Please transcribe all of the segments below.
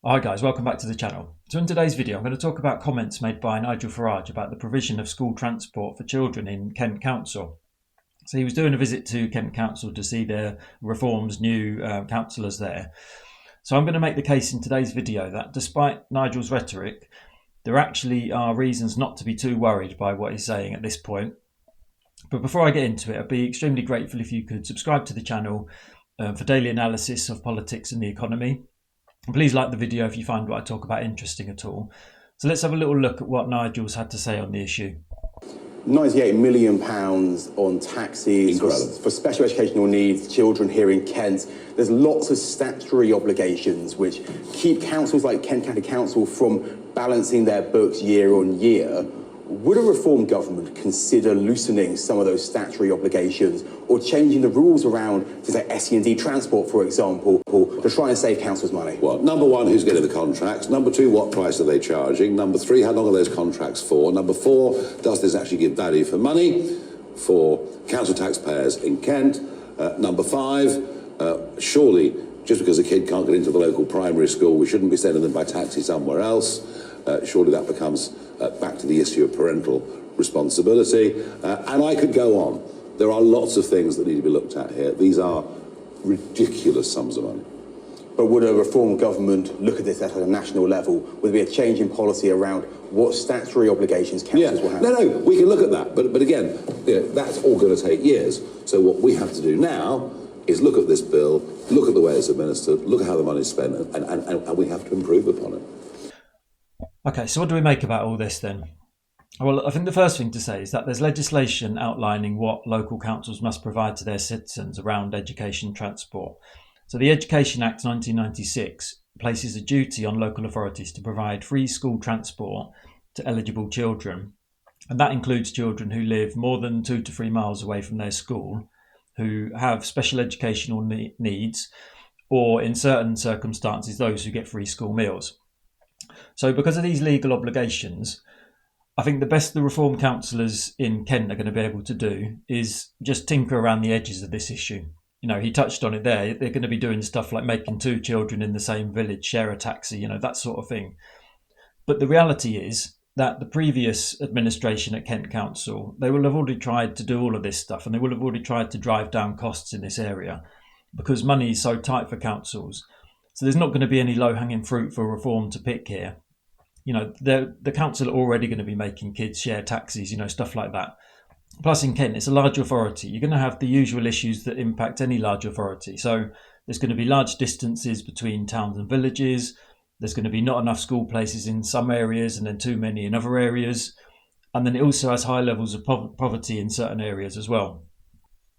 Hi guys, welcome back to the channel. So in today's video I'm going to talk about comments made by Nigel Farage about the provision of school transport for children in Kent Council. So he was doing a visit to Kent Council to see their Reform's new councillors there. So I'm going to make the case in today's video that despite Nigel's rhetoric, there actually are reasons not to be too worried by what he's saying at this point. But before I get into it, I'd be extremely grateful if you could subscribe to the channel for daily analysis of politics and the economy. And please like the video if you find what I talk about interesting at all. So let's have a little look at what Nigel's had to say on the issue. £98 million on taxes for special educational needs, children here in Kent. There's lots of statutory obligations which keep councils like Kent County Council from balancing their books year on year. Would a reform government consider loosening some of those statutory obligations or changing the rules around things like SE&D transport, for example, to try and save councils money? Well, number one, who's getting the contracts? Number two, what price are they charging? Number three, how long are those contracts for? Number four, does this actually give value for money for council taxpayers in Kent? Number five, surely just because a kid can't get into the local primary school, we shouldn't be sending them by taxi somewhere else. Surely that becomes back to the issue of parental responsibility. And I could go on. There are lots of things that need to be looked at here. These are ridiculous sums of money. But would a reform government look at this at a national level? Would there be a change in policy around what statutory obligations councils will have? No, we can look at that. But again, that's all going to take years. So what we have to do now is look at this bill, look at the way it's administered, look at how the money's spent, and we have to improve upon it. Okay, so what do we make about all this then? Well, I think the first thing to say is that there's legislation outlining what local councils must provide to their citizens around education transport. So the Education Act 1996 places a duty on local authorities to provide free school transport to eligible children. And that includes children who live more than 2 to 3 miles away from their school, who have special educational needs, or in certain circumstances, those who get free school meals. So because of these legal obligations, I think the best the reform councillors in Kent are going to be able to do is just tinker around the edges of this issue. You know, he touched on it there. They're going to be doing stuff like making 2 children in the same village share a taxi, that sort of thing. But the reality is that the previous administration at Kent Council, they will have already tried to do all of this stuff, and they will have already tried to drive down costs in this area because money is so tight for councils. So there's not going to be any low-hanging fruit for reform to pick here. The council are already going to be making kids share taxis, stuff like that. Plus in Kent, it's a large authority. You're going to have the usual issues that impact any large authority. So there's going to be large distances between towns and villages. There's going to be not enough school places in some areas and then too many in other areas. And then it also has high levels of poverty in certain areas as well.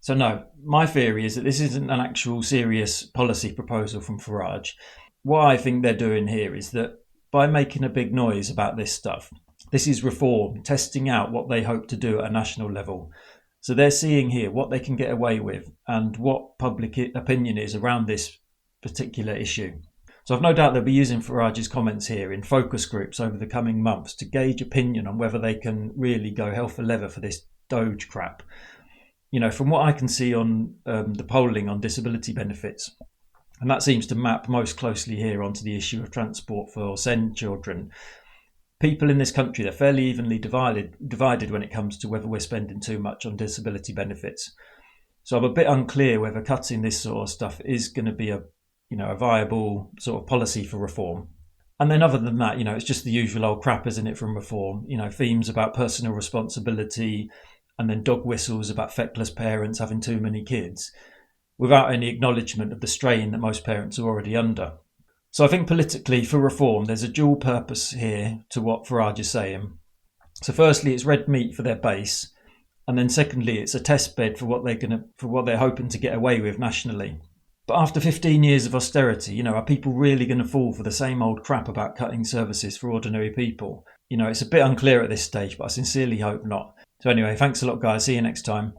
So no, my theory is that this isn't an actual serious policy proposal from Farage. What I think they're doing here is that by making a big noise about this stuff, this is reform, testing out what they hope to do at a national level. So they're seeing here what they can get away with and what public opinion is around this particular issue. So I've no doubt they'll be using Farage's comments here in focus groups over the coming months to gauge opinion on whether they can really go hell for leather for this DOGE crap. From what I can see on the polling on disability benefits, and that seems to map most closely here onto the issue of transport for SEND children. People in this country, they're fairly evenly divided when it comes to whether we're spending too much on disability benefits. So I'm a bit unclear whether cutting this sort of stuff is going to be a viable sort of policy for reform. And then other than that, it's just the usual old crap, isn't it, from reform? Themes about personal responsibility and then dog whistles about feckless parents having too many kids, without any acknowledgement of the strain that most parents are already under. So I think politically for reform, there's a dual purpose here to what Farage is saying. So firstly, it's red meat for their base, and then secondly, it's a test bed for what they're hoping to get away with nationally. But after 15 years of austerity, are people really going to fall for the same old crap about cutting services for ordinary people? It's a bit unclear at this stage, but I sincerely hope not. So anyway, thanks a lot, guys. See you next time.